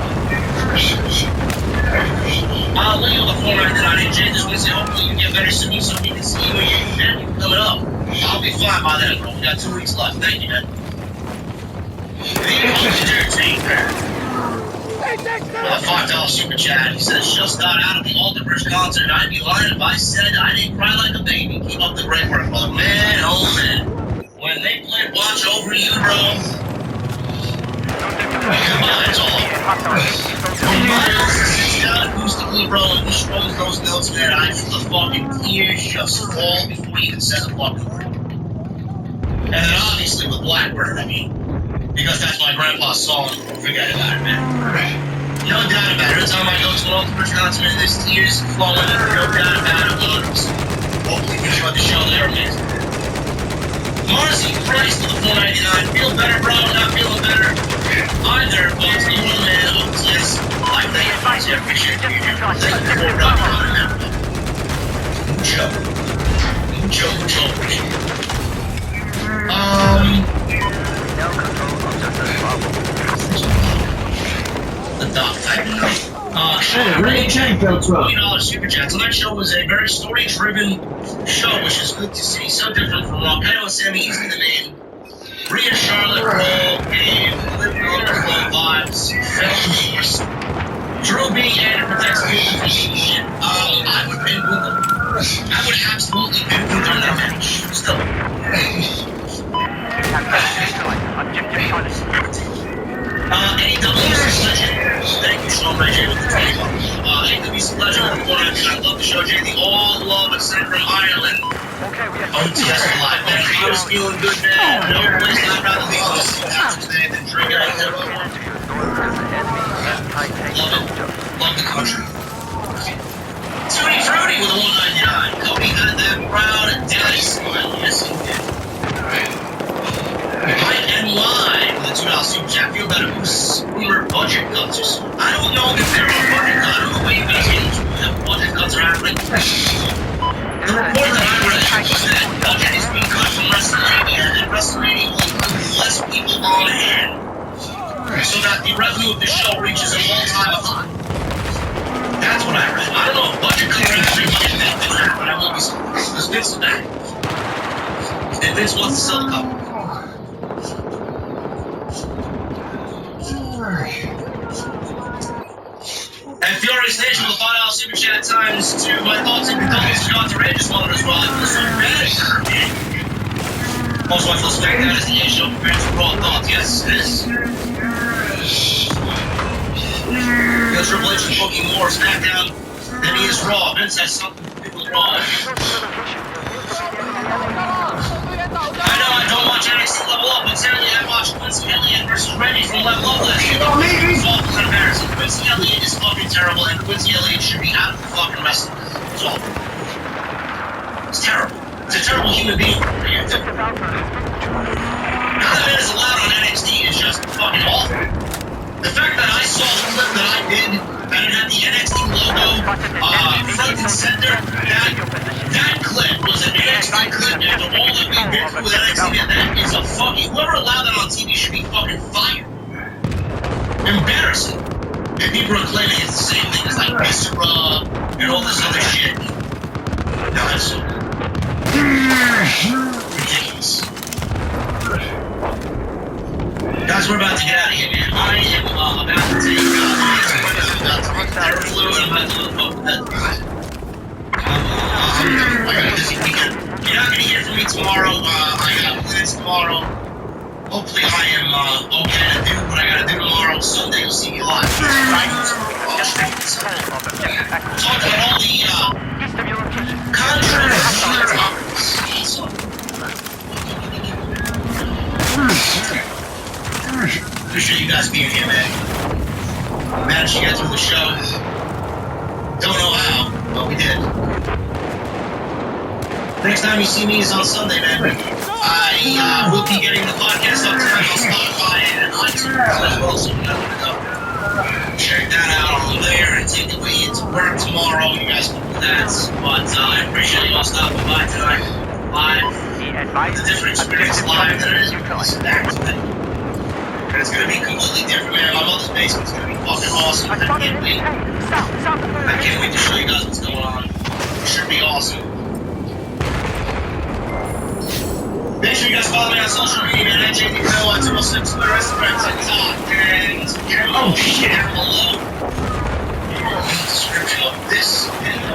Leo, the 499 AJ, just want to say hopefully you get better soon so we can see you and your coming up. I'll be fine by then, bro. We got 2 weeks left. Thank you, man. The Entertainer. With a $5 super chat, he says, just got out of the Alter Bridge concert. I'd be lying if I said I didn't cry like a baby. Keep up the great work, brother. Man, oh man. When they play Watch Over You, bro, your mind's all over. Miles sits down acoustically, bro, and he strums those notes, man. I feel the fucking tears just fall before he even says a fucking word. And then obviously with Blackbird, I mean, because that's my grandpa's song, forget about it, man. No doubt about it. Every time I go to an Alter Bridge concert, man, there's tears flowing, no doubt about it. Hopefully you enjoyed the show there, man. Marcy Price to the $4.99. Feel better, bro? Not feeling better? Either, but you know, man, yes. Like that, I appreciate you. Thank you for rocking on it, man. Mucho. The dog type. Really tank that truck. $20 super chat. Tonight's show was a very story-driven show, which is good to see. So different from Rock. I know Sammy, easy to name. Rhea, Charlotte, Cole, Gabe, Liv Miller, Flow Vibes, Phil Morse, Drew B, and Protects People. I would bid with them. I would absolutely bid with them in that match. Still. AW's Legend. Thank you, Sean Ray J, with the $20. AW's Legend with the $4.99. I love the show, J. The All Love of Central Ireland. OTS Live. Man, I was feeling good, man. No place I'd rather leave this today than drink it. Love the country. Tutti Fruity with a $1.99. Cody had that proud daddy smile. Yes, he did. Mike NY with a $2 super chat. Feel better. Boomer budget cuts. I don't know if there are budget cuts. I don't know what you guys mean. Budget cuts are happening. The report that I read was that budget is being cut from WrestleMania, and WrestleMania will include less people on hand, so that the revenue of the show reaches an all-time high. That's what I read. I don't know if budget cuts are actually budget that didn't happen. I won't be surprised. Because Vince is back. And Vince wants to sell the company. And Furious Nation with $5 super chat times to my thoughts and condolences to outrageous one as well. I feel so bad. Also, I feel so bad as the show prepares for raw thoughts. Yes, it is. Because Triple H is booking more SmackDown than he is Raw. Vince has something to do with Raw. I know I don't watch NXT Level Up, but sadly I watched Quincy Elliott versus Randy from Level Up last year. It's awful and embarrassing. Quincy Elliott is fucking terrible, and Quincy Elliott should be out of the fucking wrestling. It's awful. It's terrible. It's a terrible human being. Now that man is allowed on NXT is just fucking awful. The fact that I saw the clip that I did, that it had the NXT logo front and center, that clip was an NXT clip, and the all that we've been through with NXT, and that is a fucking, whoever allowed that on TV should be fucking fired. Embarrassing. And people are claiming it's the same thing as like Viscera and all this other shit. No, that's ridiculous. Guys, we're about to get out of here, man. I am about to take fluid. I'm about to look up that. I got a busy weekend. You're not gonna hear from me tomorrow. I got plans tomorrow. Hopefully, I am okay to do what I gotta do tomorrow. Sunday, you'll see me live. Friday, talk about all the contract topics. Appreciate you guys being here, man. Managed to get through the show. Don't know how, but we did. Next time you see me is on Sunday, man. I will be getting the podcast up tonight on Spotify and iTunes as well, so you know where to go. Check that out on there and take it with you to work tomorrow. You guys can do that. But I appreciate you all stopping by tonight. Live. It's a different experience live than it is back today. And it's gonna be completely different, man. My mother's basement's gonna be fucking awesome. I can't wait. I can't wait to show you guys what's going on. It should be awesome. Big Make sure you guys follow me on social media, man. At JD Bill on 206, Twitter, Instagram, TikTok, and Oh, shit. down below in the description of this video.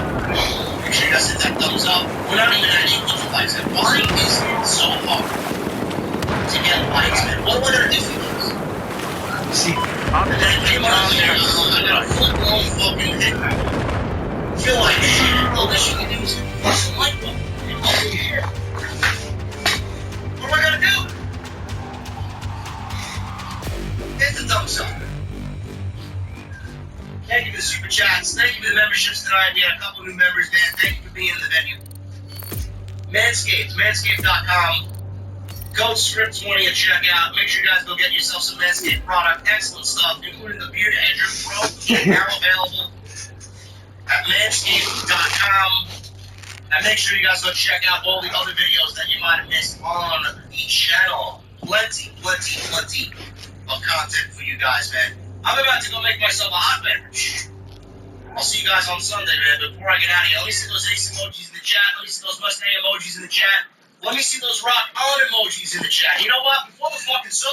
Make sure you guys hit that thumbs up. We're not even at equal to likes. And why is it so hard to get likes, man? What would our difference? See, And then I came on there, I got a full-blown fucking hit. Feel like shit. All this you can do is push the like button. Over here. What am I gonna do? Hit the thumbs up. Thank you for the super chats. Thank you for the memberships tonight. We had a couple new members, man. Thank you for being in the venue. Manscaped, manscaped.com. Code SCRIPT20 at checkout. Make sure you guys go get yourself some Manscaped product. Excellent stuff, including the Beard Hedger Pro, now available at manscaped.com. And make sure you guys go check out all the other videos that you might have missed on the channel. Plenty of content for you guys, man. I'm about to go make myself a hot beverage. I'll see you guys on Sunday, man. Before I get out of here, let me see those ace emojis in the chat. Let me see those Mustang emojis in the chat. Let me see those rock on emojis in the chat. You know what? Before the fucking solo